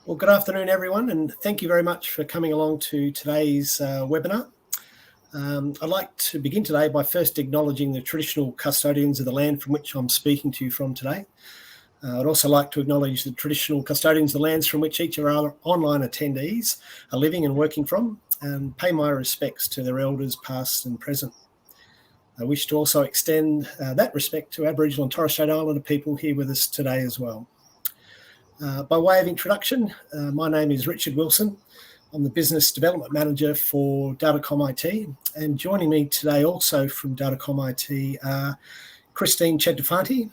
Well, good afternoon, everyone, and thank you very much for coming along to today's webinar. I'd like to begin today by first acknowledging the traditional custodians of the land from which I'm speaking to you from today. I'd also like to acknowledge the traditional custodians of the lands from which each of our online attendees are living and working from, and pay my respects to their elders past and present. I wish to also extend that respect to Aboriginal and Torres Strait Islander people here with us today as well. By way of introduction, my name is Richard Wilson. I'm the Business Development Manager for DatacomIT, and joining me today also from DatacomIT are Christine Chettifanti.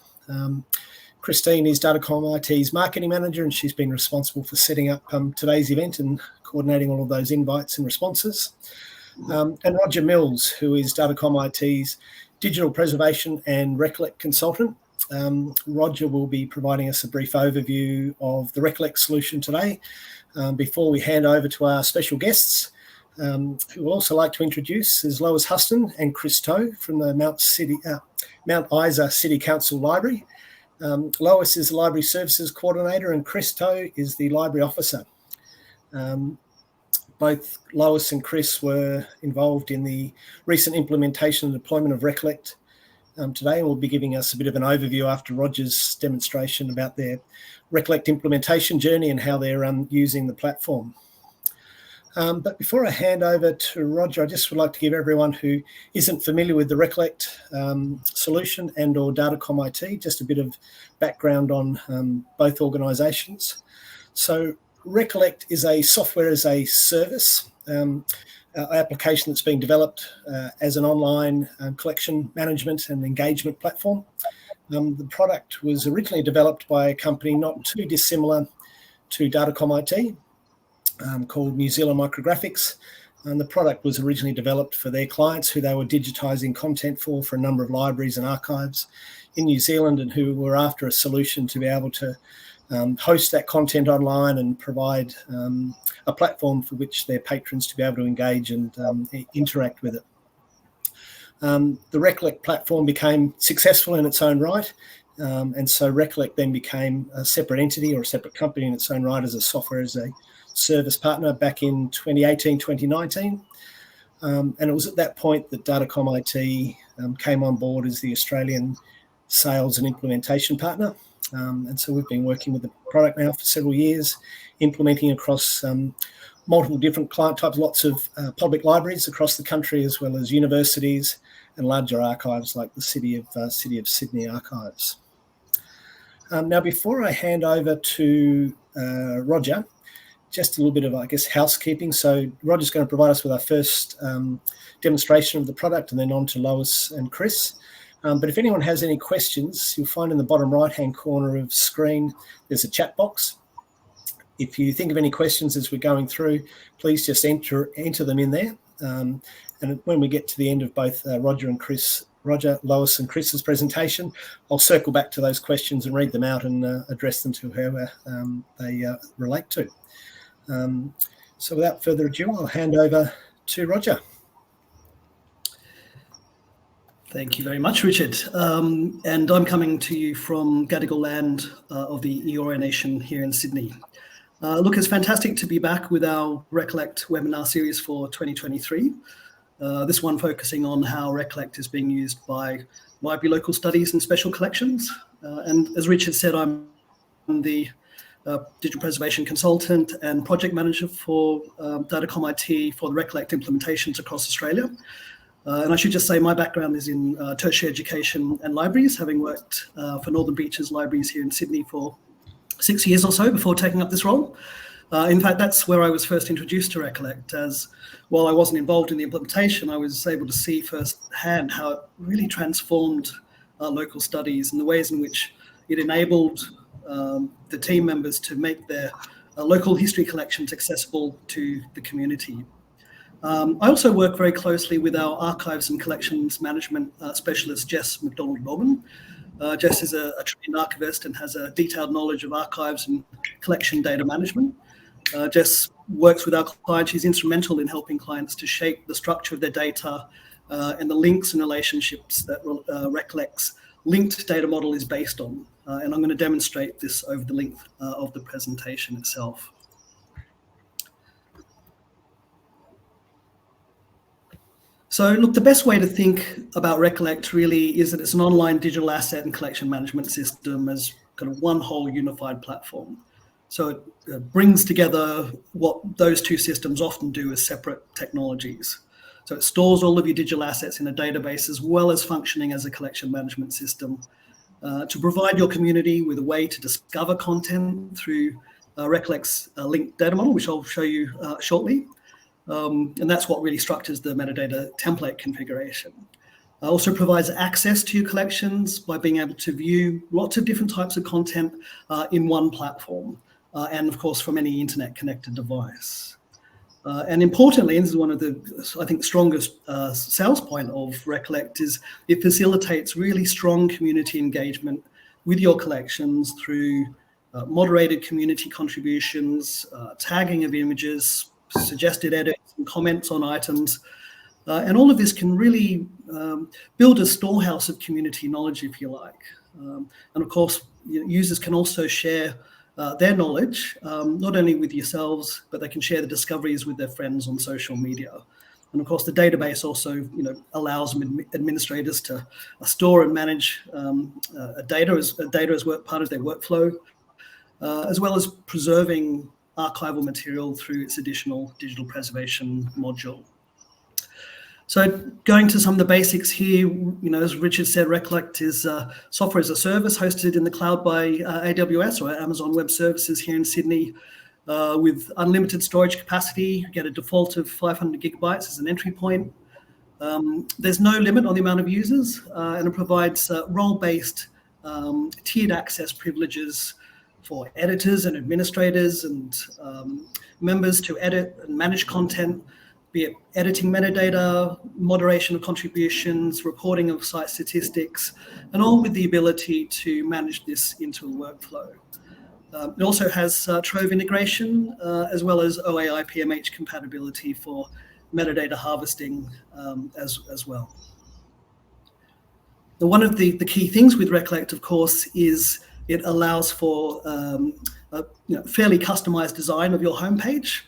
Christine is DatacomIT's Marketing Manager, and she's been responsible for setting up today's event and coordinating all of those invites and responses. And Roger Mills, who is DatacomIT's Digital Preservation and Recollect Consultant. Roger will be providing us a brief overview of the Recollect solution today before we hand over to our special guests, who we'll also like to introduce is Lois Huston and Chris Toe from the Mount Isa City Council Library. Lois is the Library Services Coordinator and Chris Toe is the Library Officer. Both Lois and Chris were involved in the recent implementation and deployment of Recollect today, and will be giving us a bit of an overview after Roger's demonstration about their Recollect implementation journey and how they're using the platform. But before I hand over to Roger, I just would like to give everyone who isn't familiar with the Recollect solution and or DatacomIT just a bit of background on both organisations. So Recollect is a software as a service application that's being developed as an online collection management and engagement platform. The product was originally developed by a company not too dissimilar to DatacomIT called New Zealand Micrographics. And the product was originally developed for their clients who they were digitising content for a number of libraries and archives in New Zealand, and who were after a solution to be able to host that content online and provide a platform for which their patrons to be able to engage and interact with it. The Recollect platform became successful in its own right, and so Recollect then became a separate entity or a separate company in its own right as a software as a service partner back in 2018, 2019. And it was at that point that DatacomIT came on board as the Australian sales and implementation partner. And so we've been working with the product now for several years, implementing across multiple different client types, lots of public libraries across the country, as well as universities and larger archives like the City of Sydney Archives. Now, before I hand over to Roger, just a little bit of, I guess, housekeeping. So Roger's going to provide us with our first demonstration of the product, and then on to Lois and Chris. But if anyone has any questions, you'll find in the bottom right-hand corner of the screen, there's a chat box. If you think of any questions as we're going through, please just enter them in there. And when we get to the end of both Roger, Lois and Chris's presentation, I'll circle back to those questions and read them out and address them to whoever they relate to. So without further ado, I'll hand over to Roger. Thank you very much, Richard. And I'm coming to you from Gadigal land of the Eora Nation here in Sydney. Look, it's fantastic to be back with our Recollect webinar series for 2023. This one focusing on how Recollect is being used by library local studies and special collections. And as Richard said, I'm the digital preservation consultant and project manager for DatacomIT for the Recollect implementations across Australia. And I should just say my background is in tertiary education and libraries, having worked for Northern Beaches Libraries here in Sydney for 6 years or so before taking up this role. In fact, that's where I was first introduced to Recollect, as while I wasn't involved in the implementation, I was able to see firsthand how it really transformed local studies and the ways in which it enabled the team members to make their local history collections accessible to the community. I also work very closely with our archives and collections management specialist, Jess McDonald-Norman. Jess is a trained archivist and has a detailed knowledge of archives and collection data management. Jess works with our clients. She's instrumental in helping clients to shape the structure of their data and the links and relationships that Recollect's linked data model is based on. And I'm going to demonstrate this over the length of the presentation itself. So look, the best way to think about Recollect really is that it's an online digital asset and collection management system as kind of one whole unified platform. So it brings together what those two systems often do as separate technologies. So it stores all of your digital assets in a database as well as functioning as a collection management system to provide your community with a way to discover content through Recollect's linked data model, which I'll show you shortly. And that's what really structures the metadata template configuration. Also provides access to your collections by being able to view lots of different types of content in one platform, and of course from any internet connected device. And importantly, and this is one of the, I think, strongest sales point of Recollect, is it facilitates really strong community engagement with your collections through moderated community contributions, tagging of images, suggested edits and comments on items. And all of this can really build a storehouse of community knowledge, if you like. And of course, users can also share their knowledge, not only with yourselves, but they can share the discoveries with their friends on social media. And of course, the database also, allows administrators to store and manage data as part of their workflow, as well as preserving archival material through its additional digital preservation module. So going to some of the basics here, as Richard said, Recollect is software as a service hosted in the cloud by AWS or Amazon Web Services here in Sydney with unlimited storage capacity. You get a default of 500 gigabytes as an entry point. There's no limit on the amount of users, and it provides role-based tiered access privileges for editors and administrators and members to edit and manage content, be it editing metadata, moderation of contributions, reporting of site statistics, and all with the ability to manage this into a workflow. It also has Trove integration, as well as OAI PMH compatibility for metadata harvesting as well. Now, one of the key things with Recollect, of course, is it allows for a fairly customized design of your homepage,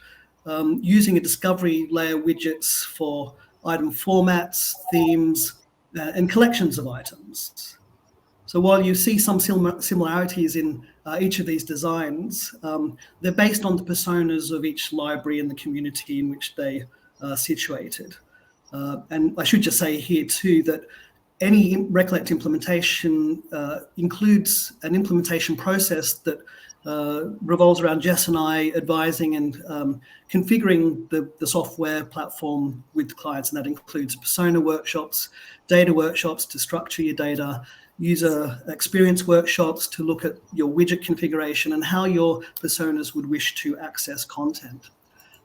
using a discovery layer widgets for item formats, themes, and collections of items. So while you see some similarities in each of these designs, they're based on the personas of each library and the community in which they are situated. And I should just say here too that any Recollect implementation includes an implementation process that revolves around Jess and I advising and configuring the software platform with clients, and that includes persona workshops, data workshops to structure your data, user experience workshops to look at your widget configuration and how your personas would wish to access content.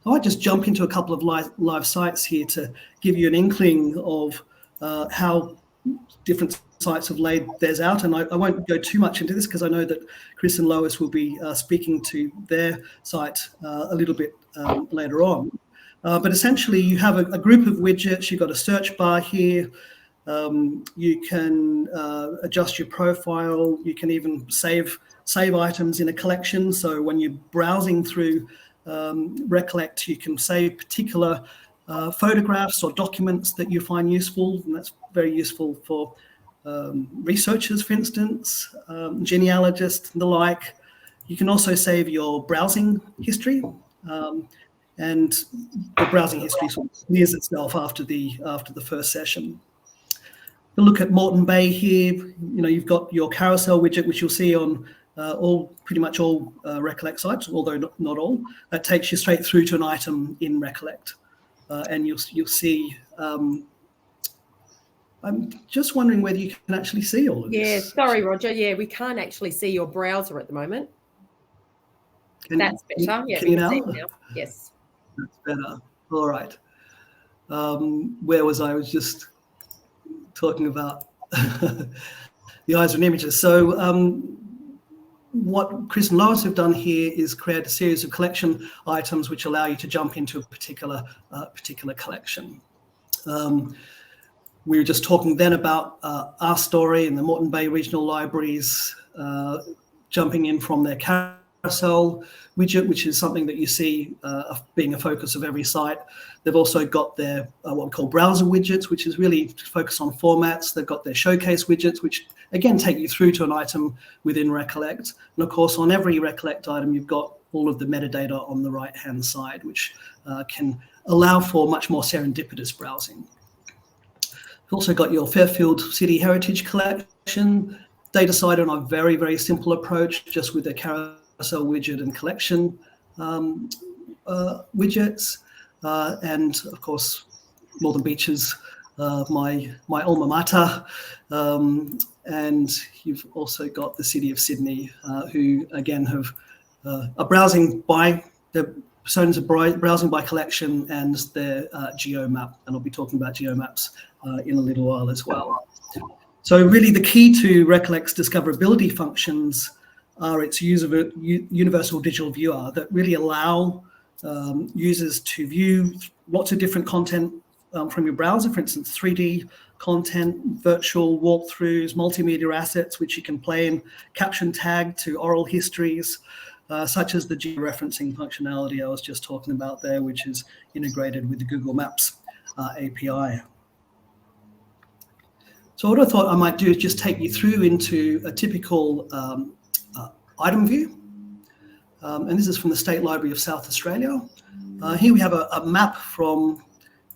I might just jump into a couple of live sites here to give you an inkling of how different sites have laid theirs out, and I won't go too much into this because I know that Chris and Lois will be speaking to their site a little bit later on. But essentially, you have a group of widgets. You've got a search bar here. You can adjust your profile. You can even save items in a collection. So when you're browsing through Recollect, you can save particular photographs or documents that you find useful, and that's very useful for researchers, for instance, genealogists and the like. You can also save your browsing history, and the browsing history sort of clears itself after the first session. You look at Moreton Bay here. You've got your carousel widget, which you'll see on pretty much all Recollect sites, although not all. That takes you straight through to an item in Recollect, and you'll see. I'm just wondering whether you can actually see all of this. Yeah, sorry, Roger. Yeah, we can't actually see your browser at the moment. That's better. Yeah, can you now? Yes. That's better. All right. Where was I? I was just talking about the eyes and images. So what Chris and Lois have done here is create a series of collection items which allow you to jump into a particular collection. We were just talking then about our story and the Moreton Bay Regional Libraries jumping in from their carousel widget, which is something that you see being a focus of every site. They've also got their what we call browser widgets, which is really focused on formats. They've got their showcase widgets, which again take you through to an item within Recollect. And of course, on every Recollect item, you've got all of the metadata on the right-hand side, which can allow for much more serendipitous browsing. You've also got your Fairfield City Heritage Collection, data side on a very, very simple approach, just with the carousel widget and collection widgets. And of course, Northern Beaches, my alma mater. And you've also got the City of Sydney, who again are browsing by the personas are browsing by collection and their geomap, and I'll be talking about geomaps in a little while as well. So really the key to Recollect's discoverability functions are its use of a universal digital viewer that really allow users to view lots of different content from your browser, for instance, 3D content, virtual walkthroughs, multimedia assets, which you can play in caption tag to oral histories, such as the georeferencing functionality I was just talking about there, which is integrated with the Google Maps API. So what I thought I might do is just take you through into a typical item view. And this is from the State Library of South Australia. Here we have a map from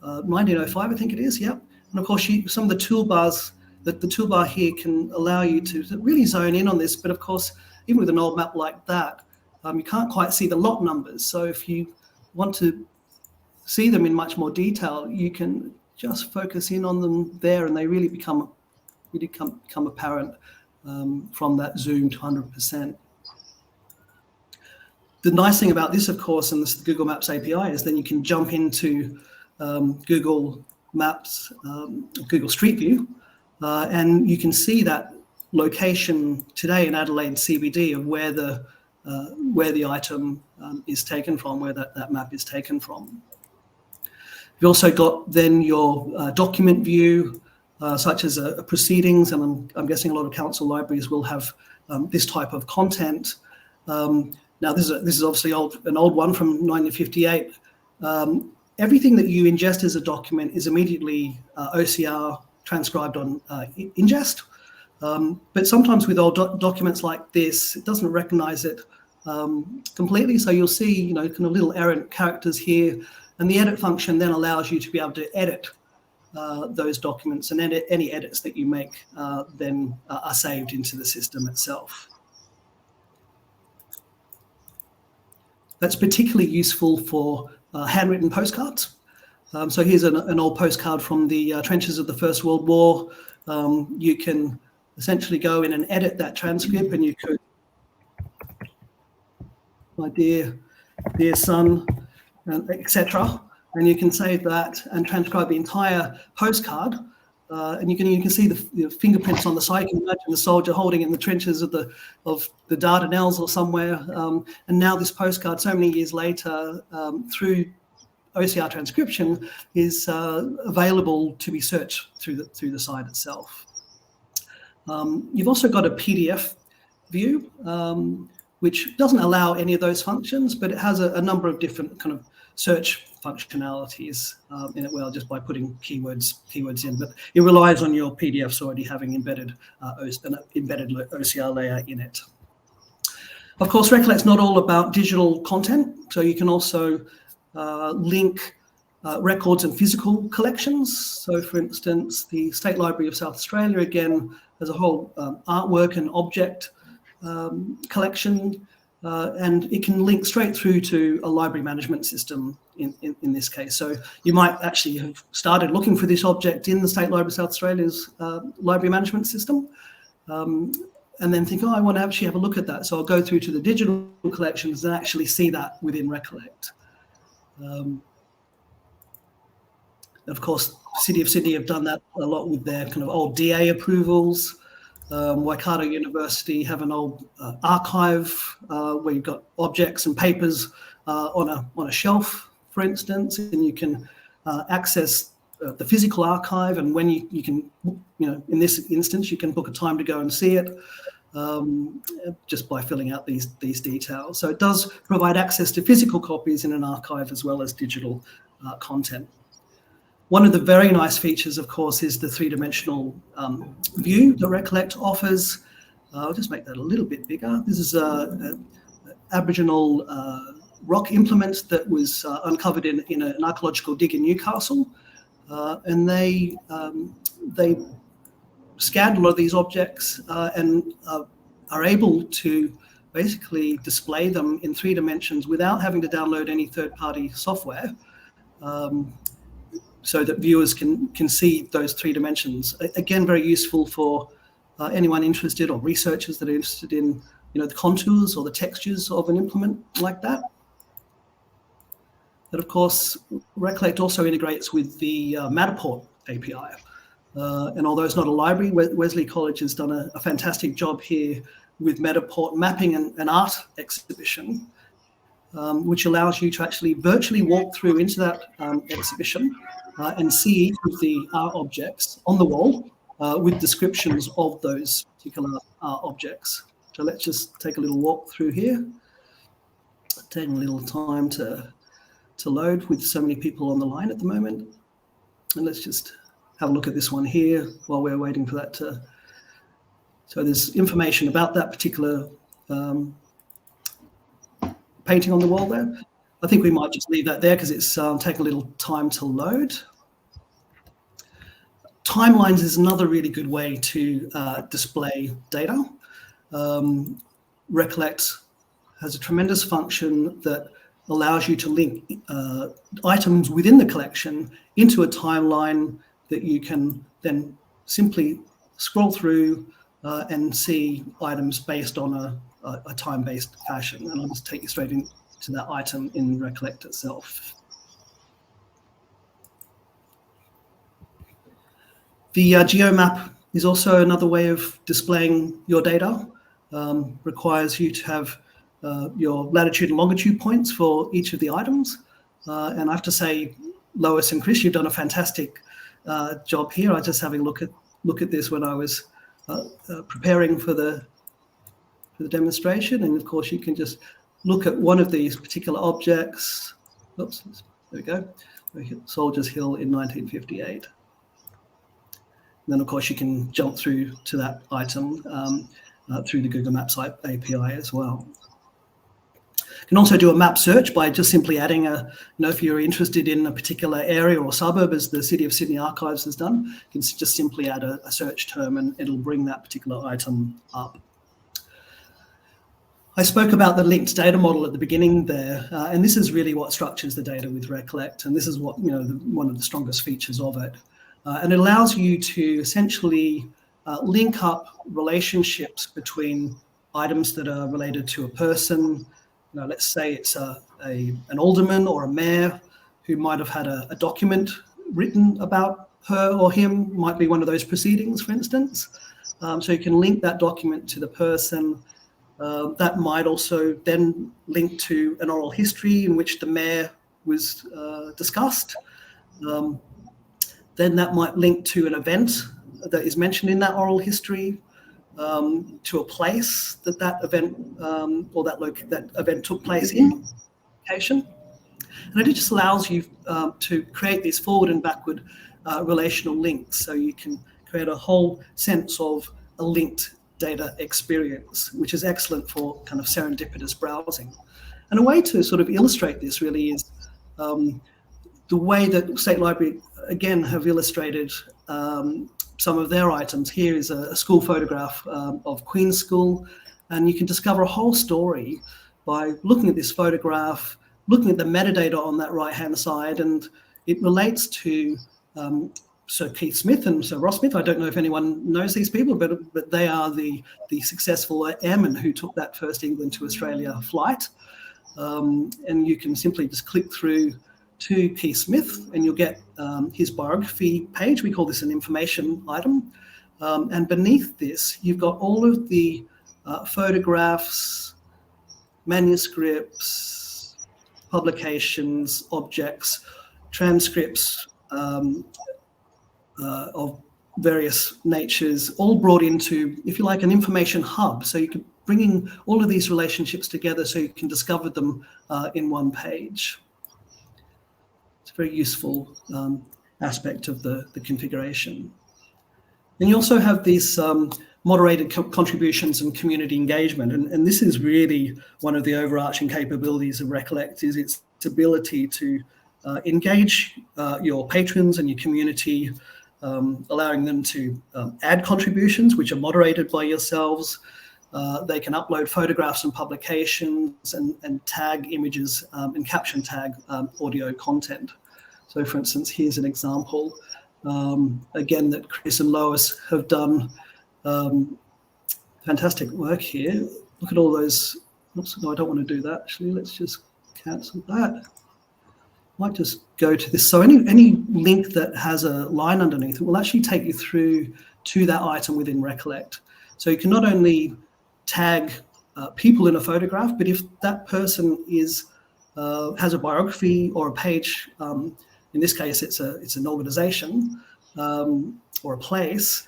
1905, I think it is, yep. And of course, some of the toolbars, the toolbar here can allow you to really zone in on this. But of course, even with an old map like that, you can't quite see the lot numbers. So if you want to see them in much more detail, you can just focus in on them there, and they really become apparent from that zoom to 100%. The nice thing about this, of course, and this is the Google Maps API, is then you can jump into Google Maps, Google Street View, and you can see that location today in Adelaide CBD of where the item is taken from, where that map is taken from. You've also got then your document view, such as proceedings, and I'm guessing a lot of council libraries will have this type of content. Now, this is obviously an old one from 1958. Everything that you ingest as a document is immediately OCR transcribed on ingest. But sometimes with old documents like this, it doesn't recognize it completely. So you'll see, kind of little errant characters here. And the edit function then allows you to be able to edit those documents, and any edits that you make then are saved into the system itself. That's particularly useful for handwritten postcards. So here's an old postcard from the trenches of the First World War. You can essentially go in and edit that transcript, and you could, my dear son, etc. And you can save that and transcribe the entire postcard. And you can see the fingerprints on the side. You can imagine the soldier holding it in the trenches of the Dardanelles or somewhere. And now this postcard, so many years later, through OCR transcription, is available to be searched through the site itself. You've also got a PDF view, which doesn't allow any of those functions, but it has a number of different kind of search functionalities in it, well, just by putting keywords in, but it relies on your PDFs already having an embedded OCR layer in it. Of course, Recollect's not all about digital content, so you can also link records and physical collections. So, for instance, the State Library of South Australia, again, has a whole artwork and object collection, and it can link straight through to a library management system in this case. So you might actually have started looking for this object in the State Library of South Australia's library management system, and then think, oh, I want to actually have a look at that. So I'll go through to the digital collections and actually see that within Recollect. Of course, City of Sydney have done that a lot with their kind of old DA approvals. Waikato University have an old archive where you've got objects and papers on a shelf, for instance, and you can access the physical archive. And when you can, in this instance, you can book a time to go and see it. just by filling out these details. So it does provide access to physical copies in an archive as well as digital content. One of the very nice features, of course, is the three-dimensional view that Recollect offers. I'll just make that a little bit bigger. This is an Aboriginal rock implement that was uncovered in an archaeological dig in Newcastle, and they scanned a lot of these objects and are able to basically display them in 3 dimensions without having to download any third-party software, so that viewers can see those 3 dimensions. Again, very useful for anyone interested, or researchers that are interested in, the contours or the textures of an implement like that. But of course, Recollect also integrates with the Matterport API. And although it's not a library, Wesley College has done a fantastic job here with Matterport mapping an art exhibition, which allows you to actually virtually walk through into that exhibition and see each of the art objects on the wall with descriptions of those particular art objects. So let's just take a little walk through here. Taking a little time to load with so many people on the line at the moment. And let's just have a look at this one here while we're waiting for that to. So there's information about that particular painting on the wall there. I think we might just leave that there because it's taking a little time to load. Timelines is another really good way to display data. Recollect has a tremendous function that allows you to link items within the collection into a timeline that you can then simply scroll through and see items based on a time-based fashion. And I'll just take you straight into that item in Recollect itself. The GeoMap is also another way of displaying your data. Requires you to have your latitude and longitude points for each of the items. And I have to say, Lois and Chris, you've done a fantastic job here. I was just having a look at this when I was preparing for the demonstration. And of course, you can just look at one of these particular objects. Oops, there we go. Soldiers Hill in 1958. And then, of course, you can jump through to that item through the Google Maps API as well. You can also do a map search by just simply adding if you're interested in a particular area or suburb, as the City of Sydney Archives has done, you can just simply add a search term and it'll bring that particular item up. I spoke about the linked data model at the beginning there, and this is really what structures the data with Recollect, and this is what one of the strongest features of it. And it allows you to essentially link up relationships between items that are related to a person. Let's say it's an alderman or a mayor who might have had a document written about her or him, might be one of those proceedings, for instance. So you can link that document to the person. That might also then link to an oral history in which the mayor was discussed. Then that might link to an event that is mentioned in that oral history, to a place that event or that event took place in location. And it just allows you to create these forward and backward relational links, so you can create a whole sense of a linked data experience, which is excellent for kind of serendipitous browsing. And a way to sort of illustrate this really is the way that State Library, again, have illustrated some of their items. Here is a school photograph of Queen's School, and you can discover a whole story by looking at this photograph, looking at the metadata on that right-hand side, and it relates to Sir Keith Smith and Sir Ross Smith. I don't know if anyone knows these people, but they are the successful airmen who took that first England to Australia flight. And you can simply just click through to Keith Smith and you'll get his biography page. We call this an information item. And beneath this, you've got all of the photographs, manuscripts, publications, objects, transcripts of various natures, all brought into, if you like, an information hub. So you can bring all of these relationships together so you can discover them in one page. It's a very useful aspect of the configuration. And you also have these moderated contributions and community engagement. And this is really one of the overarching capabilities of Recollect, is its ability to engage your patrons and your community, allowing them to add contributions which are moderated by yourselves. They can upload photographs and publications and tag images and caption tag audio content. So for instance, here's an example, again, that Chris and Lois have done fantastic work here. Look at all those. Oops, no, I don't want to do that, actually. Let's just cancel that. Might just go to this. So any link that has a line underneath it will actually take you through to that item within Recollect. So you can not only tag people in a photograph, but if that person is has a biography or a page, in this case it's an organization or a place,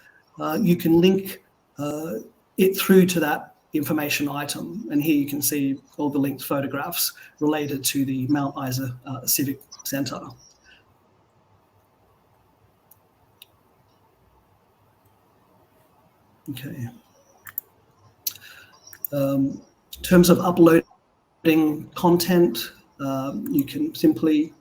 you can link it through to that information item. And here you can see all the linked photographs related to the Mount Isa Civic Centre. Okay. In terms of uploading content, you can simply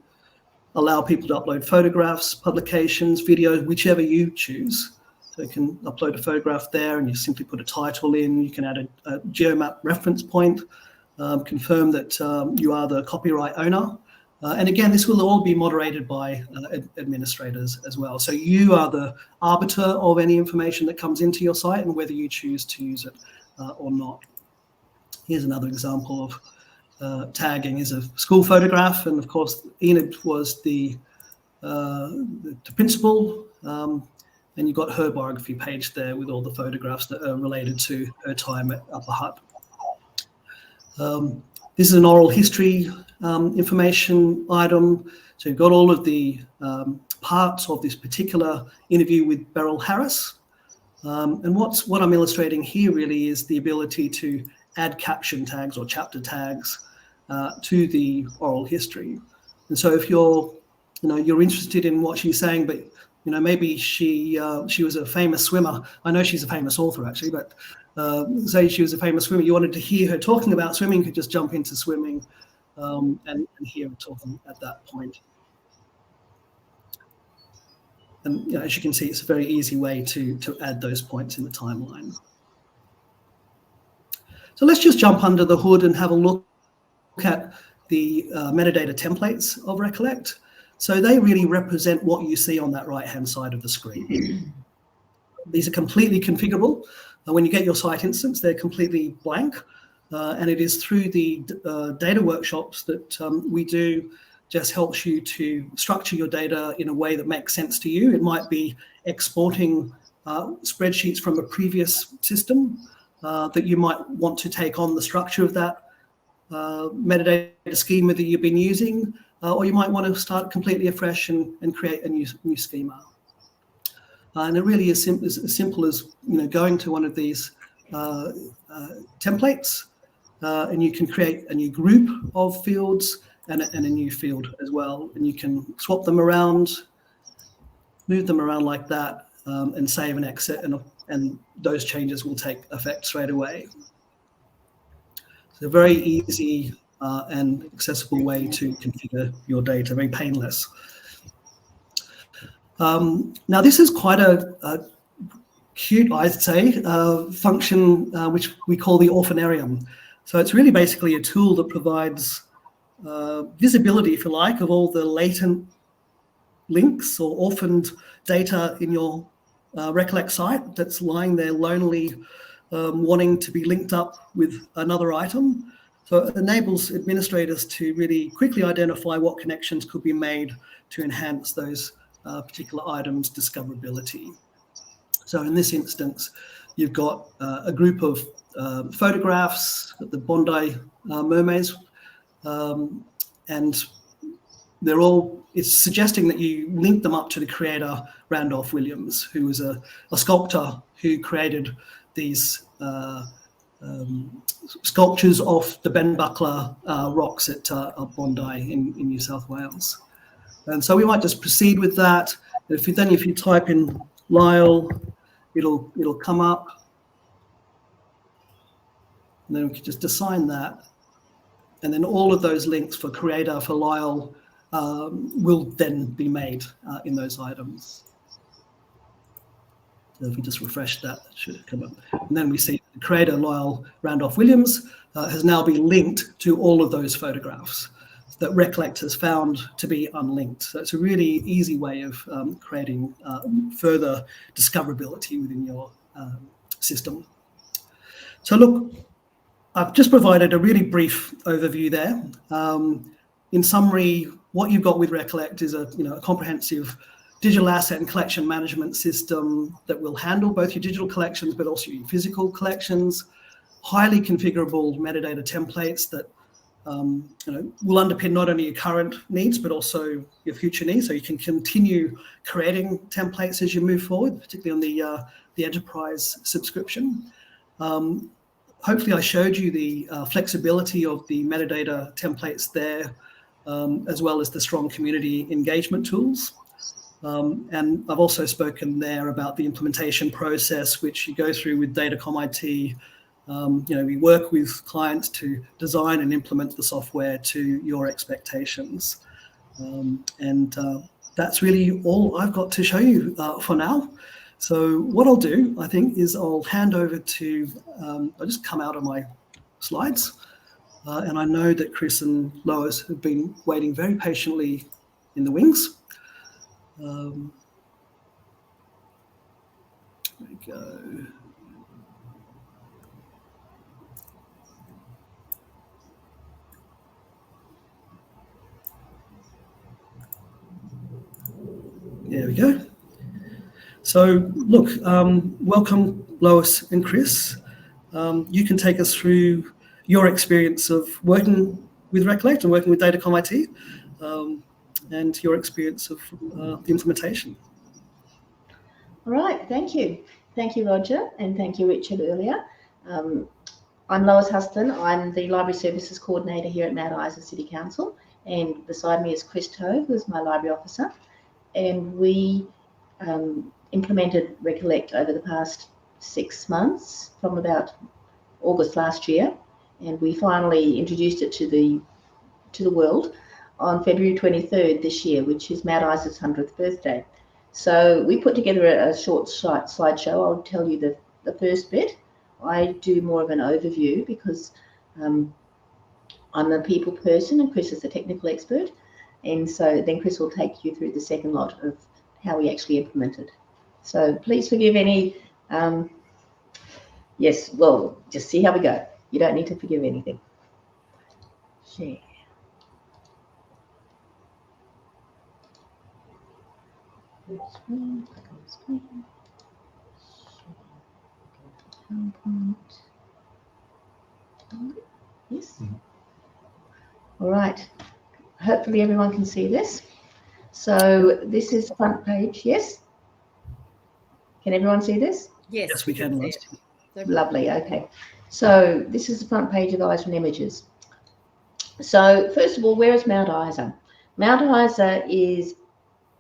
allow people to upload photographs, publications, videos, whichever you choose. So you can upload a photograph there and you simply put a title in. You can add a geomap reference point, confirm that you are the copyright owner. And again, this will all be moderated by administrators as well. So you are the arbiter of any information that comes into your site and whether you choose to use it or not. Here's another example of tagging is a school photograph. And of course, Enid was the principal. And you've got her biography page there with all the photographs that are related to her time at Upper Hutt. This is an oral history information item. So you've got all of the parts of this particular interview with Beryl Harris. And what I'm illustrating here really is the ability to add caption tags or chapter tags to the oral history. And so if you're interested in what she's saying, but maybe she was a famous swimmer. I know she's a famous author actually, but say she was a famous swimmer. You wanted to hear her talking about swimming, you could just jump into swimming and hear her talking at that point. And as you can see, it's a very easy way to add those points in the timeline. So let's just jump under the hood and have a look at the metadata templates of Recollect. So they really represent what you see on that right-hand side of the screen. These are completely configurable. When you get your site instance, they're completely blank. And it is through the data workshops that we do just helps you to structure your data in a way that makes sense to you. It might be exporting spreadsheets from a previous system that you might want to take on the structure of that metadata schema that you've been using. Or you might want to start completely afresh and create a new schema. And it really is as simple as going to one of these templates, and you can create a new group of fields and a new field as well. And you can swap them around, move them around like that, and save and exit, and those changes will take effect straight away. It's a very easy and accessible way to configure your data, very painless. Now, this is quite a cute, I'd say, function which we call the orphanarium. So it's really basically a tool that provides visibility, if you like, of all the latent links or orphaned data in your Recollect site that's lying there lonely, wanting to be linked up with another item. So it enables administrators to really quickly identify what connections could be made to enhance those particular items' discoverability. So in this instance, you've got a group of photographs of the Bondi mermaids, and it's suggesting that you link them up to the creator, Randolph Williams, who was a sculptor who created these sculptures off the Ben Buckler rocks at Bondi in New South Wales. And so we might just proceed with that. If you type in Lyle, it'll come up. And then we can just assign that. And then all of those links for creator, for Lyle, will then be made in those items. So if we just refresh that, that should come up. And then we see the creator, Lyle Randolph Williams, has now been linked to all of those photographs that Recollect has found to be unlinked. So it's a really easy way of creating further discoverability within your system. So look, I've just provided a really brief overview there. In summary, what you've got with Recollect is a comprehensive digital asset and collection management system that will handle both your digital collections but also your physical collections, highly configurable metadata templates that will underpin not only your current needs but also your future needs, so you can continue creating templates as you move forward, particularly on the enterprise subscription. Hopefully I showed you the flexibility of the metadata templates there, as well as the strong community engagement tools. And I've also spoken there about the implementation process, which you go through with DatacomIT. We work with clients to design and implement the software to your expectations. That's really all I've got to show you for now. So what I'll do, I think, is I'll hand over to, I'll just come out of my slides. And I know that Chris and Lois have been waiting very patiently in the wings. There we go. There we go. So look, welcome Lois and Chris. You can take us through your experience of working with Recollect and working with DatacomIT, and your experience of the implementation. All right, thank you. Thank you, Roger, and thank you, Richard, earlier. I'm Lois Huston. I'm the Library Services Coordinator here at Mount Isa City Council, and beside me is Chris Trove, who's my Library Officer. And we implemented Recollect over the past 6 months, from about August last year, and we finally introduced it to the world on February 23rd this year, which is Mount Isa's 100th birthday. So we put together a short slideshow. I'll tell you the first bit. I do more of an overview because I'm a people person and Chris is the technical expert. And so then Chris will take you through the second lot of how we actually implemented. So please forgive any, yes, well, just see how we go. You don't need to forgive anything. Share. Screen, click on the screen. PowerPoint. Yes. All right. Hopefully everyone can see this. So this is front page. Yes. Can everyone see this? Yes, we can. Lovely. Okay. So this is the front page of Eyes and Images. So first of all, where is Mount Isa? Mount Isa is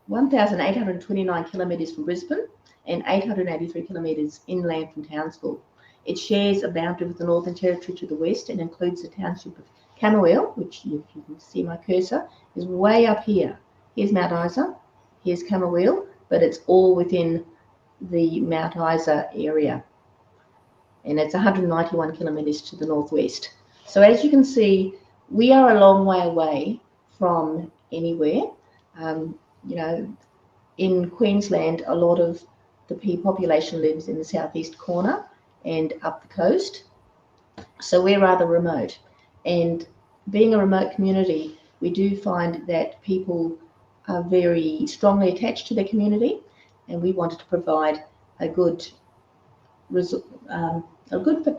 1,829 kilometres from Brisbane and 883 kilometres inland from Townsville. It shares a boundary with the Northern Territory to the west and includes the township of Camberwell, which, if you can see my cursor, is way up here. Here's Mount Isa, here's Camberwell, but it's all within the Mount Isa area. And it's 191 kilometres to the northwest. So as you can see, we are a long way away from anywhere. In Queensland, a lot of the population lives in the southeast corner and up the coast. So we're rather remote. And being a remote community, we do find that people are very strongly attached to their community, and we wanted to provide a good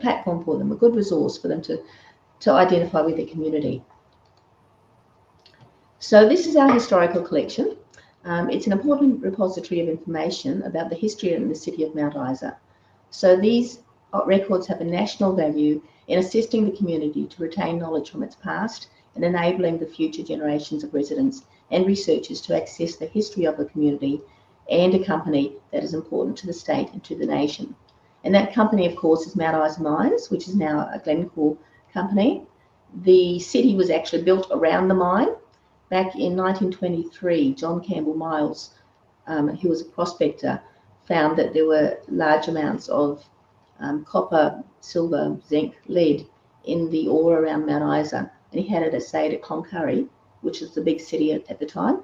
platform for them, a good resource for them to identify with their community. So this is our historical collection. It's an important repository of information about the history in the city of Mount Isa. So these records have a national value in assisting the community to retain knowledge from its past and enabling the future generations of residents and researchers to access the history of the community and a company that is important to the state and to the nation. And that company, of course, is Mount Isa Mines, which is now a Glencore company. The city was actually built around the mine. Back in 1923, John Campbell Miles, who was a prospector, found that there were large amounts of copper, silver, zinc, lead in the ore around Mount Isa. And he had it assayed at Cloncurry, which was the big city at the time.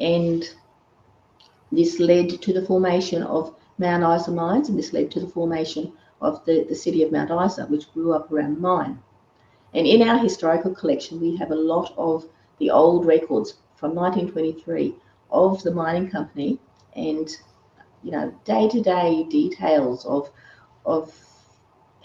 And this led to the formation of Mount Isa Mines, and this led to the formation of the city of Mount Isa, which grew up around the mine. And in our historical collection, we have a lot of the old records from 1923 of the mining company, and day-to-day details of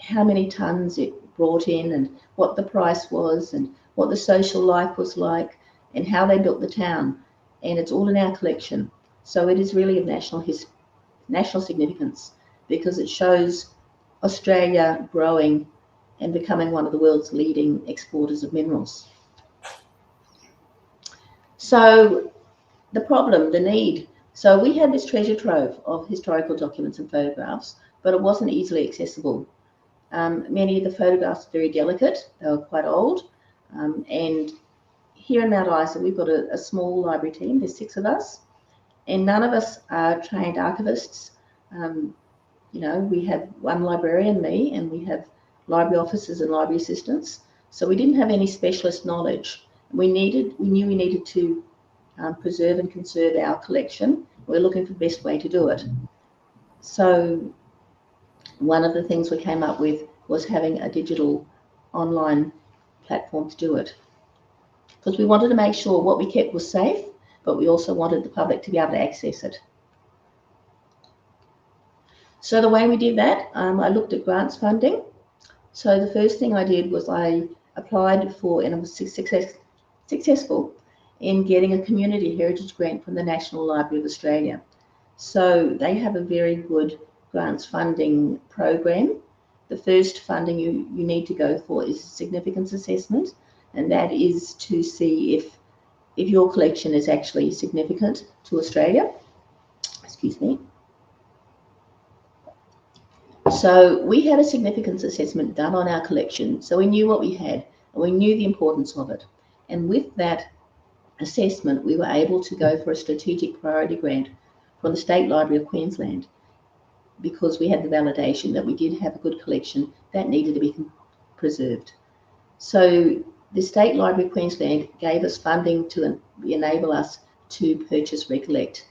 how many tons it brought in and what the price was and what the social life was like and how they built the town. And it's all in our collection. So it is really of national significance because it shows Australia growing and becoming one of the world's leading exporters of minerals. So the problem, the need. So we had this treasure trove of historical documents and photographs, but it wasn't easily accessible. Many of the photographs are very delicate. They were quite old. And here in Mount Isa, we've got a small library team. There's 6 of us. And none of us are trained archivists. We have one librarian, me, and we have library officers and library assistants. So we didn't have any specialist knowledge. We knew we needed to preserve and conserve our collection. We're looking for the best way to do it. So one of the things we came up with was having a digital online platform to do it. Because we wanted to make sure what we kept was safe, but we also wanted the public to be able to access it. So the way we did that, I looked at grants funding. So the first thing I did was I applied for, and I was successful in getting a community heritage grant from the National Library of Australia. So they have a very good grants funding program. The first funding you need to go for is significance assessment, and that is to see if your collection is actually significant to Australia. Excuse me. So we had a significance assessment done on our collection, so we knew what we had and we knew the importance of it. And with that assessment, we were able to go for a strategic priority grant from the State Library of Queensland because we had the validation that we did have a good collection that needed to be preserved. So the State Library of Queensland gave us funding to enable us to purchase Recollect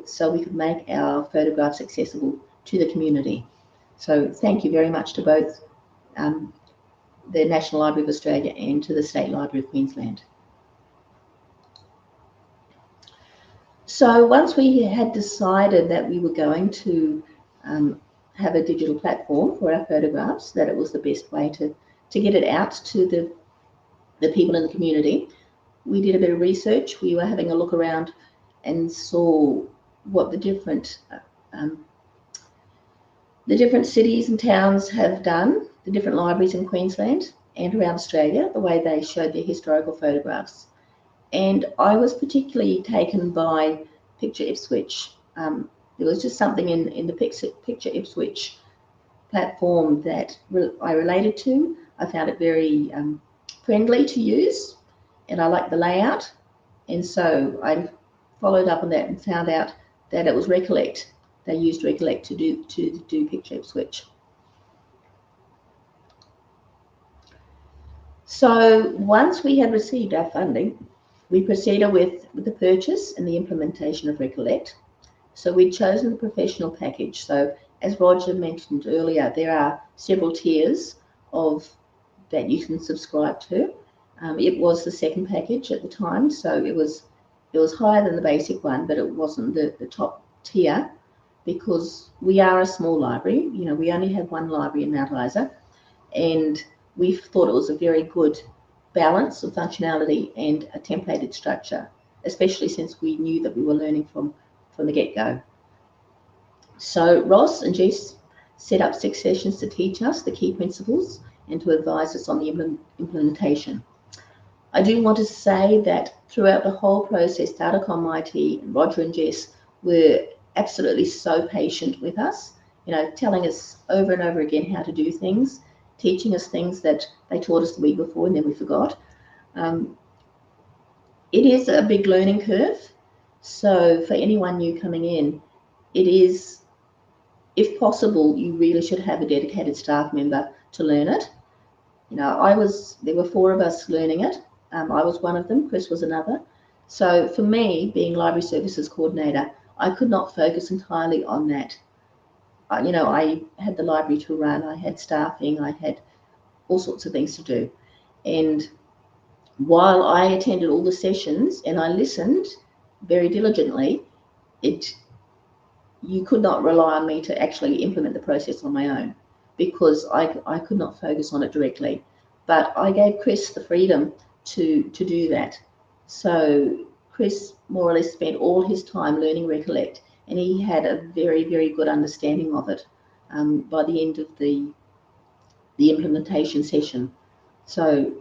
so we could make our photographs accessible to the community. So thank you very much to both the National Library of Australia and to the State Library of Queensland. So once we had decided that we were going to have a digital platform for our photographs, that it was the best way to get it out to the people in the community, we did a bit of research. We were having a look around and saw what the different cities and towns have done, the different libraries in Queensland and around Australia, the way they showed their historical photographs. And I was particularly taken by Picture Ipswich. There was just something in the Picture Ipswich platform that I related to. I found it very friendly to use, and I liked the layout. And so I followed up on that and found out that it was Recollect. They used Recollect to do Picture Ipswich. So once we had received our funding, we proceeded with the purchase and the implementation of Recollect. So we'd chosen the professional package. So as Roger mentioned earlier, there are several tiers that you can subscribe to. It was the second package at the time, so it was higher than the basic one, but it wasn't the top tier because we are a small library. We only have one library in Mount Isa, and we thought it was a very good balance of functionality and a templated structure, especially since we knew that we were learning from the get-go. So Ross and Jess set up 6 sessions to teach us the key principles and to advise us on the implementation. I do want to say that throughout the whole process, DatacomIT and Roger and Jess were absolutely so patient with us, telling us over and over again how to do things, teaching us things that they taught us the week before and then we forgot. It is a big learning curve. So for anyone new coming in, it is, if possible, you really should have a dedicated staff member to learn it. There were 4 of us learning it. I was one of them, Chris was another. So for me, being library services coordinator, I could not focus entirely on that. I had the library to run, I had staffing, I had all sorts of things to do. And while I attended all the sessions and I listened very diligently, you could not rely on me to actually implement the process on my own because I could not focus on it directly. But I gave Chris the freedom to do that. So Chris more or less spent all his time learning Recollect, and he had a very, very good understanding of it by the end of the implementation session. So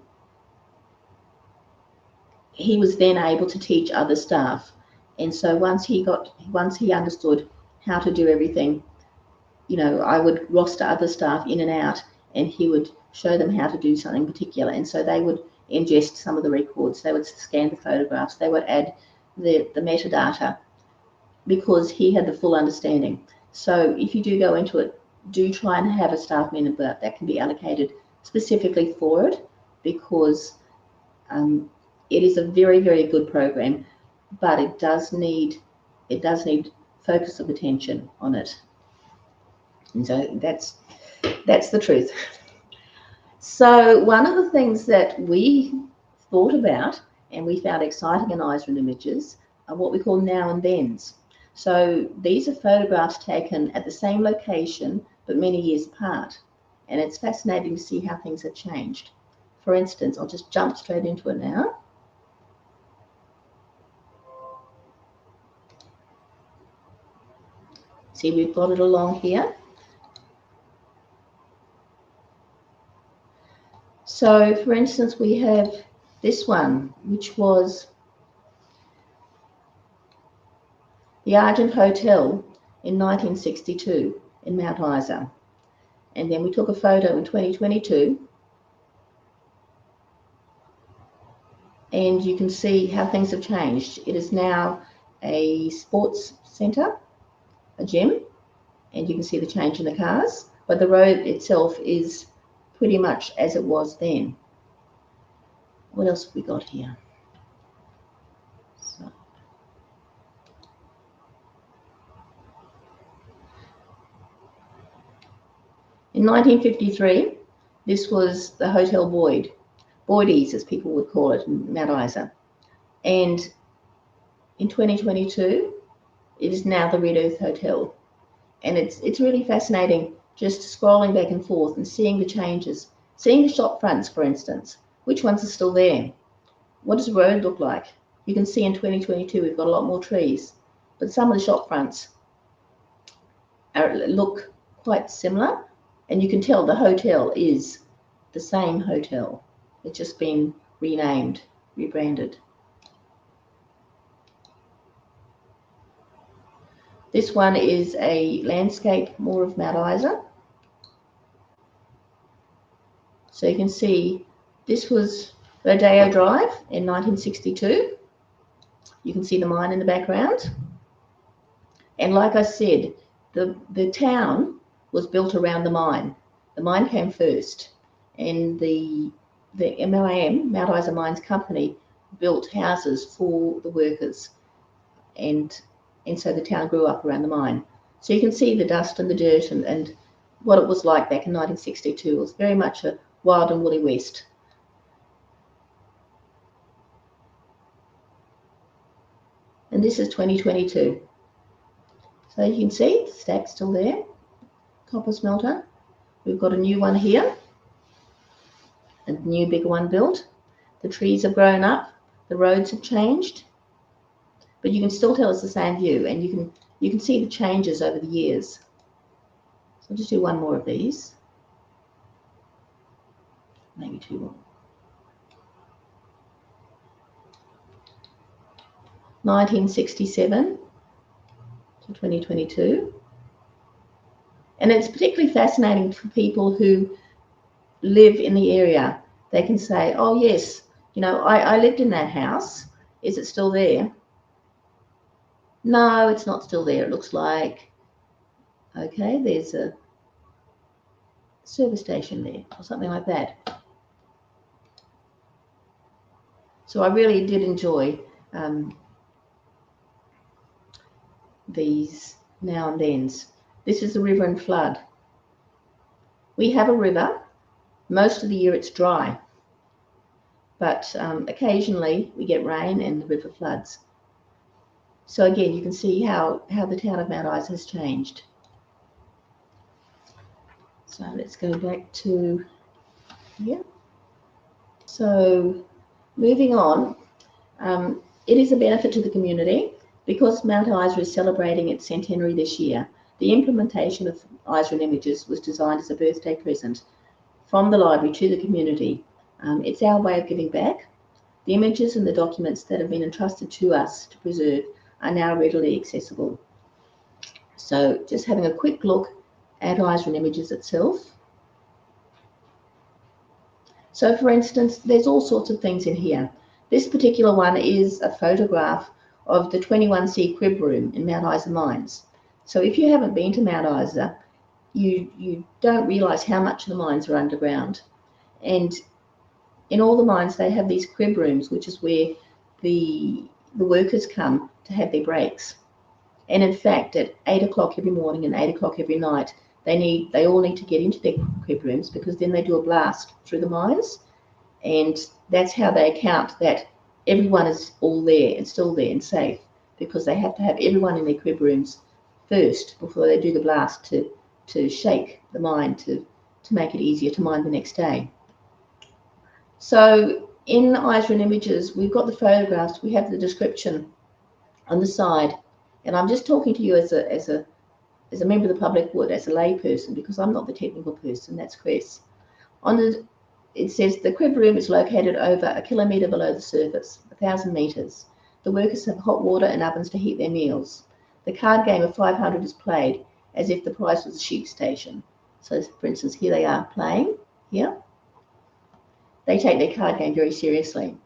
he was then able to teach other staff. And so once he understood how to do everything, I would roster other staff in and out, and he would show them how to do something particular. And so they would ingest some of the records, they would scan the photographs, they would add the metadata, because he had the full understanding. So if you do go into it, do try and have a staff member that can be allocated specifically for it, because it is a very, very good program, but it does need focus of attention on it. And so that's the truth. So one of the things that we thought about and we found exciting in Eyes and Images are what we call now and thens. So these are photographs taken at the same location but many years apart, and it's fascinating to see how things have changed. For instance, I'll just jump straight into it now. See, we've got it along here. So, for instance, we have this one, which was the Argent Hotel in 1962 in Mount Isa. And then we took a photo in 2022. And you can see how things have changed. It is now a sports centre, a gym, and you can see the change in the cars. But the road itself is pretty much as it was then. What else have we got here? So, in 1953, this was the Hotel Boydie's, as people would call it, in Mount Isa. And in 2022, it is now the Red Earth Hotel. And it's really fascinating just scrolling back and forth and seeing the changes, seeing the shop fronts, for instance. Which ones are still there? What does the road look like? You can see in 2022 we've got a lot more trees, but some of the shop fronts look quite similar, and you can tell the hotel is the same hotel. It's just been renamed, rebranded. This one is a landscape more of Mount Isa. So you can see this was Rodeo Drive in 1962. You can see the mine in the background. And like I said, the town was built around the mine. The mine came first, and the MIM, Mount Isa Mines Company, built houses for the workers, and so the town grew up around the mine. So you can see the dust and the dirt and what it was like back in 1962. It was very much a wild and woolly west. And this is 2022. So you can see the stack's still there, copper smelter. We've got a new one here, a new bigger one built. The trees have grown up, the roads have changed, but you can still tell it's the same view, and you can see the changes over the years. So I'll just do one more of these, maybe two more. 1967 to 2022. And it's particularly fascinating for people who live in the area. They can say, oh yes, you know, I lived in that house. Is it still there? No, it's not still there. It looks like, okay, there's a service station there or something like that. So I really did enjoy these now and thens. This is the river and flood. We have a river. Most of the year it's dry, but occasionally we get rain and the river floods. So again, you can see how the town of Mount Isa has changed. So let's go back to here. So moving on, it is a benefit to the community because Mount Isa is celebrating its centenary this year. The implementation of Isa and Images was designed as a birthday present from the library to the community. It's our way of giving back. The images and the documents that have been entrusted to us to preserve are now readily accessible. So just having a quick look at Isa and Images itself. So for instance, there's all sorts of things in here. This particular one is a photograph of the 21C crib room in Mount Isa Mines. So if you haven't been to Mount Isa, you don't realise how much of the mines are underground. And in all the mines, they have these crib rooms, which is where the workers come to have their breaks. And in fact, at 8 o'clock every morning and 8 o'clock every night, they all need to get into their crib rooms because then they do a blast through the mines. And that's how they account that everyone is all there and still there and safe, because they have to have everyone in their crib rooms first before they do the blast to shake the mine to make it easier to mine the next day. So in Isa and Images, we've got the photographs, we have the description on the side, and I'm just talking to you as a member of the public would, as a lay person, because I'm not the technical person, that's Chris. It says the crib room is located over 1 kilometre below the surface, 1,000 metres. The workers have hot water and ovens to heat their meals. The card game of 500 is played as if the prize was a sheep station. So for instance, here they are playing here. They take their card game very seriously.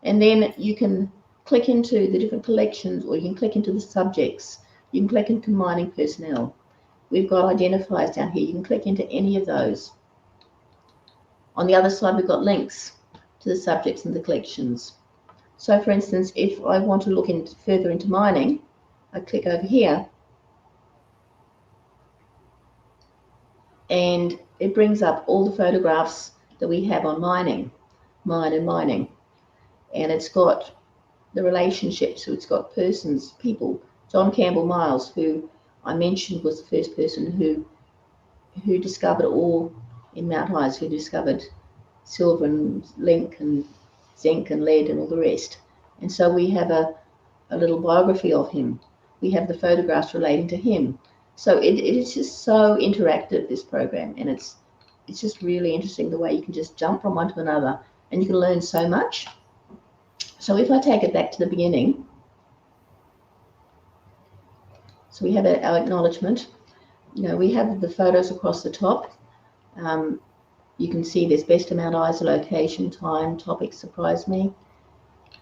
And then you can click into the different collections, or you can click into the subjects. You can click into mining personnel. We've got identifiers down here. You can click into any of those. On the other side, we've got links to the subjects and the collections. So for instance, if I want to look further into mining, I click over here and it brings up all the photographs that we have on mining. And it's got the relationships, so it's got persons, people. John Campbell Miles, who I mentioned was the first person who discovered ore in Mount Isa, who discovered silver and zinc and lead and all the rest. And so we have a little biography of him. We have the photographs relating to him. So it is just so interactive, this program, and it's just really interesting the way you can just jump from one to another and you can learn so much. So if I take it back to the beginning, so we have our acknowledgement. You know, we have the photos across the top. You can see there's best of Mount Isa, location, time, topic, surprise me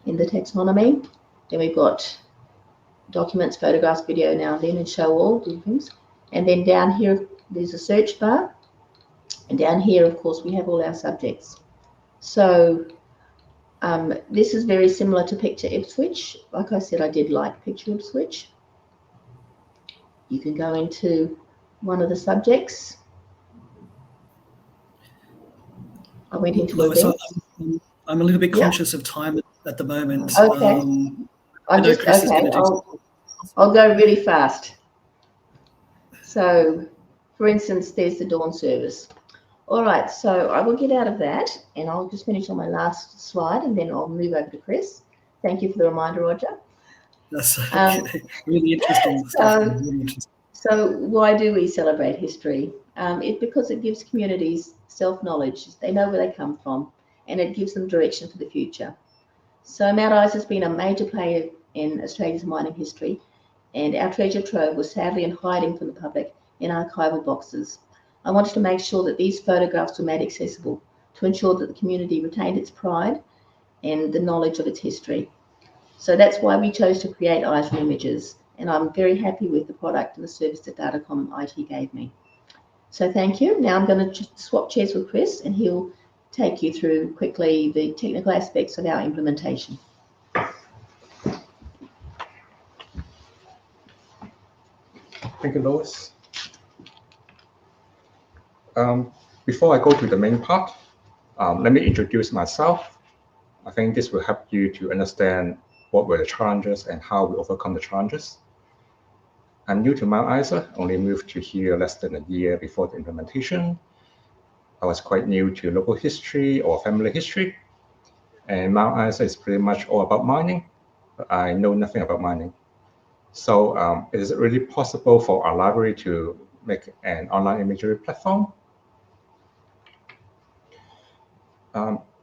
in the taxonomy. Then we've got documents, photographs, video now and then, and show all things. And then down here, there's a search bar. And down here, of course, we have all our subjects. So this is very similar to Picture Ipswich. Like I said, I did like Picture Ipswich. You can go into one of the subjects. I went into Lois, I'm a little bit conscious of time at the moment. Okay. I'll go really fast. So, for instance, there's the dawn service. All right, so I will get out of that and I'll just finish on my last slide and then I'll move over to Chris. Thank you for the reminder, Roger. That's okay. Really interesting stuff. Really interesting. So why do we celebrate history? Because it gives communities self-knowledge. They know where they come from and it gives them direction for the future. So Mount Isa has been a major player in Australia's mining history, and our treasure trove was sadly in hiding from the public in archival boxes. I wanted to make sure that these photographs were made accessible to ensure that the community retained its pride and the knowledge of its history. So that's why we chose to create Eyes and Images, and I'm very happy with the product and the service that DatacomIT gave me. So thank you. Now I'm going to swap chairs with Chris, and he'll take you through quickly the technical aspects of our implementation. Thank you, Lois. Before I go to the main part, let me introduce myself. I think this will help you to understand what were the challenges and how we overcome the challenges. I'm new to Mount Isa, only moved to here less than a year before the implementation. I was quite new to local history or family history, and Mount Isa is pretty much all about mining, but I know nothing about mining. So is it really possible for our library to make an online imagery platform?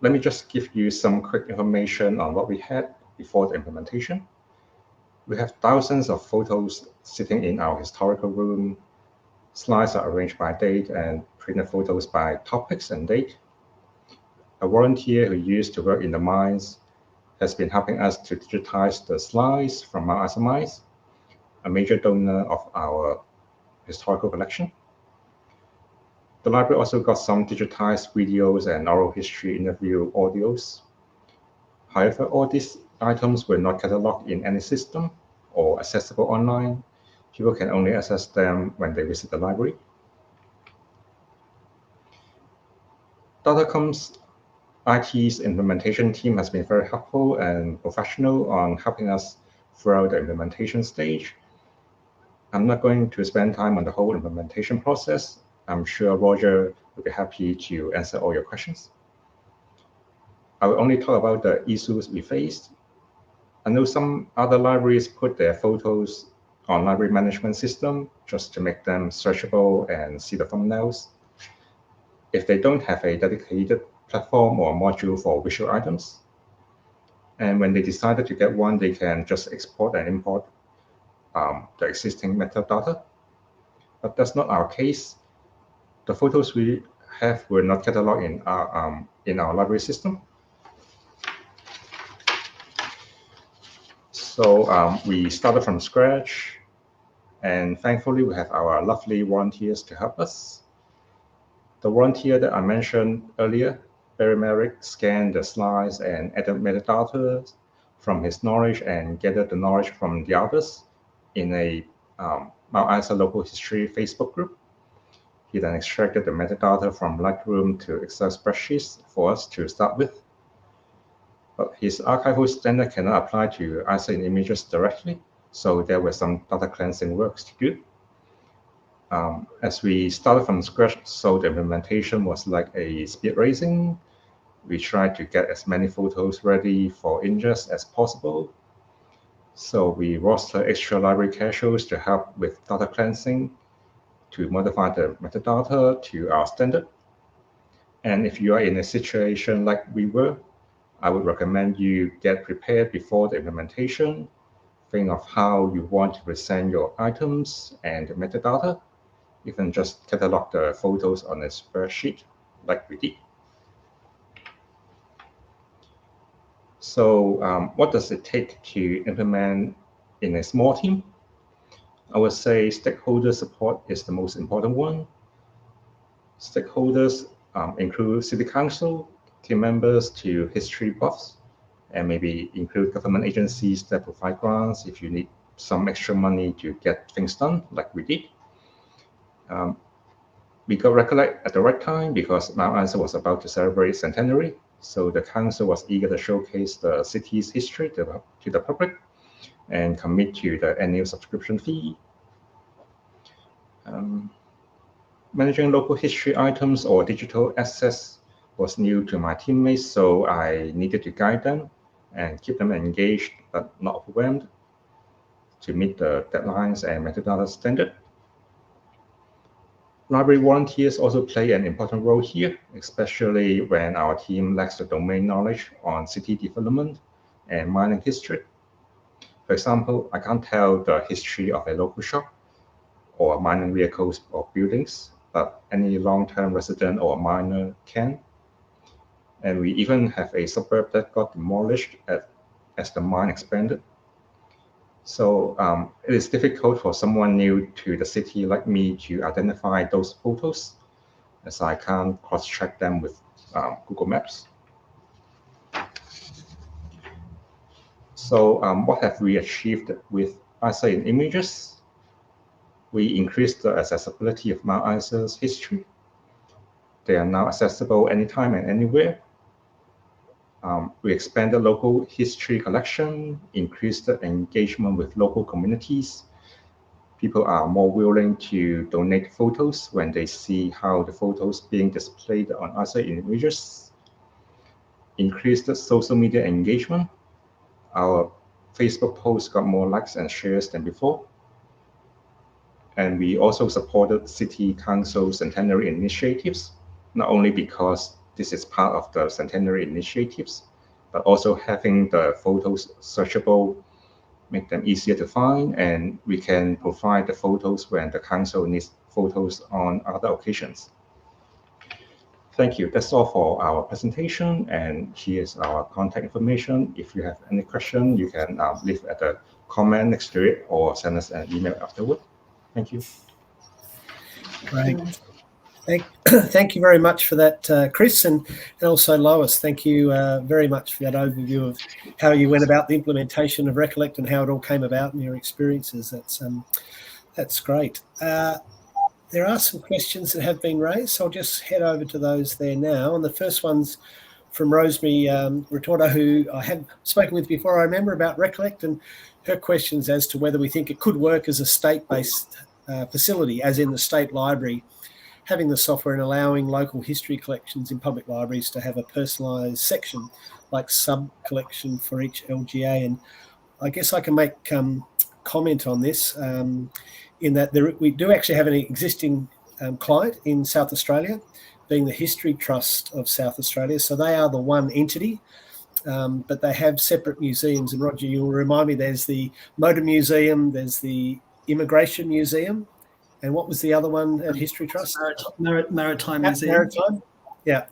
Let me just give you some quick information on what we had before the implementation. We have thousands of photos sitting in our historical room. Slides are arranged by date and printed photos by topics and date. A volunteer who used to work in the mines has been helping us to digitize the slides from Mount Isa Mines, a major donor of our historical collection. The library also got some digitized videos and oral history interview audios. However, all these items were not cataloged in any system or accessible online. People can only access them when they visit the library. Datacom's IT's implementation team has been very helpful and professional on helping us throughout the implementation stage. I'm not going to spend time on the whole implementation process. I'm sure Roger will be happy to answer all your questions. I will only talk about the issues we faced. I know some other libraries put their photos on library management system just to make them searchable and see the thumbnails. If they don't have a dedicated platform or module for visual items, and when they decided to get one, they can just export and import the existing metadata. But that's not our case. The photos we have were not cataloged in our library system. So we started from scratch, and thankfully we have our lovely volunteers to help us. The volunteer that I mentioned earlier, Barry Merrick, scanned the slides and added metadata from his knowledge and gathered the knowledge from the others in a Mount Isa local history Facebook group. He then extracted the metadata from Lightroom to Excel spreadsheets for us to start with. But his archival standard cannot apply to Isa in images directly, so there were some data cleansing works to do. As we started from scratch, so the implementation was like a speed racing. We tried to get as many photos ready for ingest as possible. So we roster extra library caches to help with data cleansing, to modify the metadata to our standard. And if you are in a situation like we were, I would recommend you get prepared before the implementation. Think of how you want to present your items and the metadata. You can just catalog the photos on a spreadsheet like we did. So what does it take to implement in a small team? I would say stakeholder support is the most important one. Stakeholders include city council, team members to history buffs, and maybe include government agencies that provide grants if you need some extra money to get things done, like we did. We got Recollect at the right time because Mount Isa was about to celebrate centenary, so the council was eager to showcase the city's history to the public and commit to the annual subscription fee. Managing local history items or digital assets was new to my teammates, so I needed to guide them and keep them engaged but not overwhelmed to meet the deadlines and metadata standard. Library volunteers also play an important role here, especially when our team lacks the domain knowledge on city development and mining history. For example, I can't tell the history of a local shop or mining vehicles or buildings, but any long-term resident or miner can. And we even have a suburb that got demolished as the mine expanded. So it is difficult for someone new to the city like me to identify those photos, as I can't cross-check them with Google Maps. So what have we achieved with ISA in Images? We increased the accessibility of Mount Isa's history. They are now accessible anytime and anywhere. We expanded local history collection, increased the engagement with local communities. People are more willing to donate photos when they see how the photos being displayed on ISA in Images. Increased the social media engagement. Our Facebook posts got more likes and shares than before. And we also supported City Council centenary initiatives, not only because this is part of the centenary initiatives, but also having the photos searchable, make them easier to find, and we can provide the photos when the council needs photos on other occasions. Thank you. That's all for our presentation, and here's our contact information. If you have any question, you can leave at the comment next to it or send us an email afterward. Thank you. Great. Thank you very much for that, Chris, and also Lois. Thank you very much for that overview of how you went about the implementation of Recollect and how it all came about and your experiences. That's great. There are some questions that have been raised, so I'll just head over to those there now. And the first one's from Rosemary Retorto, who I had spoken with before, I remember, about Recollect, and her questions as to whether we think it could work as a state-based facility, as in the state library, having the software and allowing local history collections in public libraries to have a personalised section, like sub-collection for each LGA. And I guess I can make comment on this in that we do actually have an existing client in South Australia, being the History Trust of South Australia. So they are the one entity, but they have separate museums. And Roger, you'll remind me, there's the Motor Museum, there's the Immigration Museum, and what was the other one at History Trust? Maritime Museum. Maritime, yeah.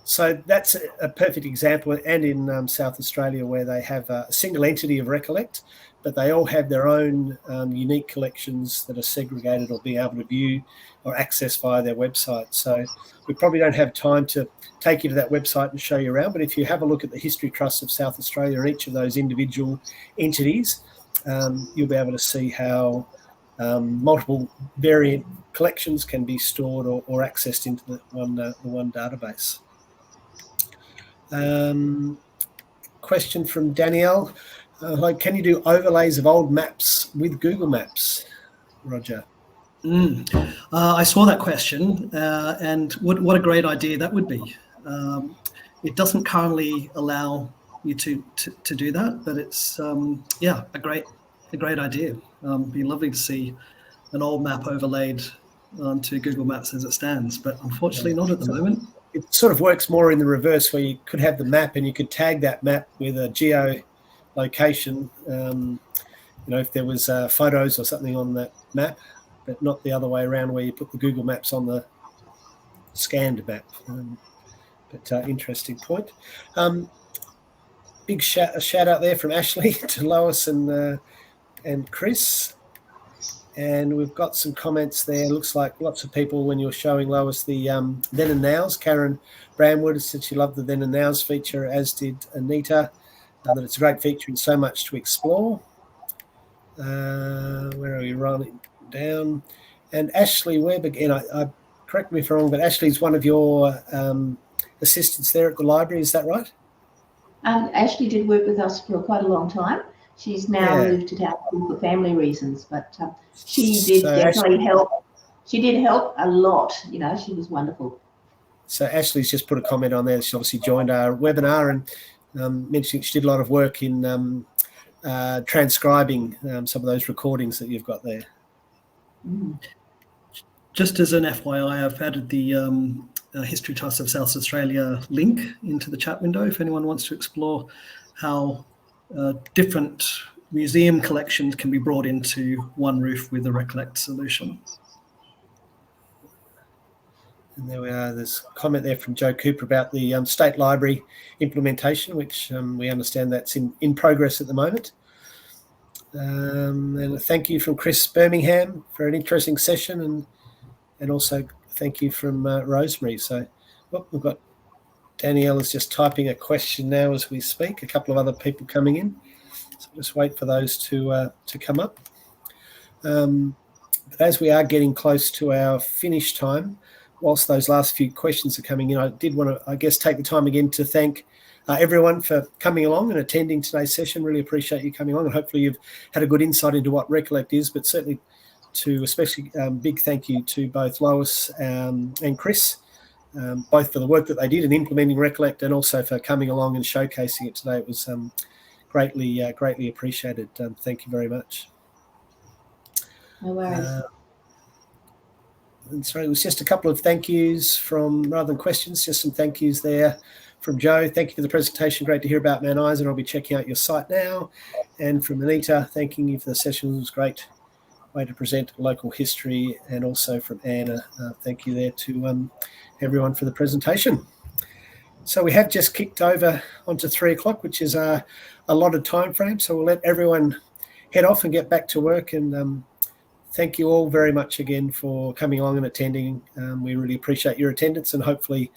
So that's a perfect example, and in South Australia, where they have a single entity of Recollect, but they all have their own unique collections that are segregated or being able to view or access via their website. So we probably don't have time to take you to that website and show you around, but if you have a look at the History Trust of South Australia and each of those individual entities, you'll be able to see how multiple variant collections can be stored or accessed into the one database. Question from Danielle. Can you do overlays of old maps with Google Maps, Roger? I saw that question, and what a great idea that would be. It doesn't currently allow you to do that, but it's a great idea. It'd be lovely to see an old map overlaid onto Google Maps as it stands, but unfortunately not at the moment. It sort of works more in the reverse, where you could have the map and you could tag that map with a geolocation, if there was photos or something on that map, but not the other way around where you put the Google Maps on the scanned map. But interesting point. Big shout out there from Ashley to Lois and Chris. And we've got some comments there. Looks like lots of people, when you were showing Lois the then and nows. Karen Bramwood said she loved the then and nows feature, as did Anita, that it's a great feature and so much to explore. Where are we running down? And Ashley Webb, again, I correct me if I'm wrong, but Ashley's one of your assistants there at the library, is that right? Ashley did work with us for quite a long time. She's now moved to Darwin for family reasons, but she did definitely help. she did help a lot. You know, she was wonderful. So Ashley's just put a comment on there. She obviously joined our webinar and mentioning she did a lot of work in transcribing some of those recordings that you've got there. Just as an FYI, I've added the History Trust of South Australia link into the chat window if anyone wants to explore how different museum collections can be brought into one roof with the Recollect solution. And there we are. There's a comment there from Joe Cooper about the State Library implementation, which we understand that's in progress at the moment. And a thank you from Chris Birmingham for an interesting session, and also thank you from Rosemary. So we've got Danielle is just typing a question now as we speak. A couple of other people coming in. So just wait for those to come up. But as we are getting close to our finish time, whilst those last few questions are coming in, I did want to, I guess, take the time again to thank everyone for coming along and attending today's session. Really appreciate you coming along, and hopefully you've had a good insight into what Recollect is, but certainly to especially big thank you to both Lois and Chris, both for the work that they did in implementing Recollect and also for coming along and showcasing it today. It was greatly appreciated. Thank you very much. No worries. And sorry, it was just a couple of thank yous from, rather than questions, just some thank yous there from Joe. Thank you for the presentation. Great to hear about Mount Isa, and I'll be checking out your site now. And from Anita, thanking you for the session. It was a great way to present local history. And also from Anna, thank you there to everyone for the presentation. So we have just kicked over onto 3 o'clock, which is a allotted time frame. So we'll let everyone head off and get back to work. And thank you all very much again for coming along and attending. We really appreciate your attendance, and hopefully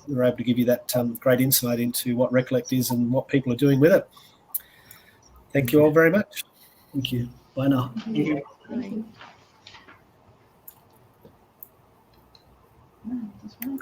we were able to give you that great insight into what Recollect is and what people are doing with it. Thank you all very much. Thank you. Bye now. Thank you. Thank you. That's right.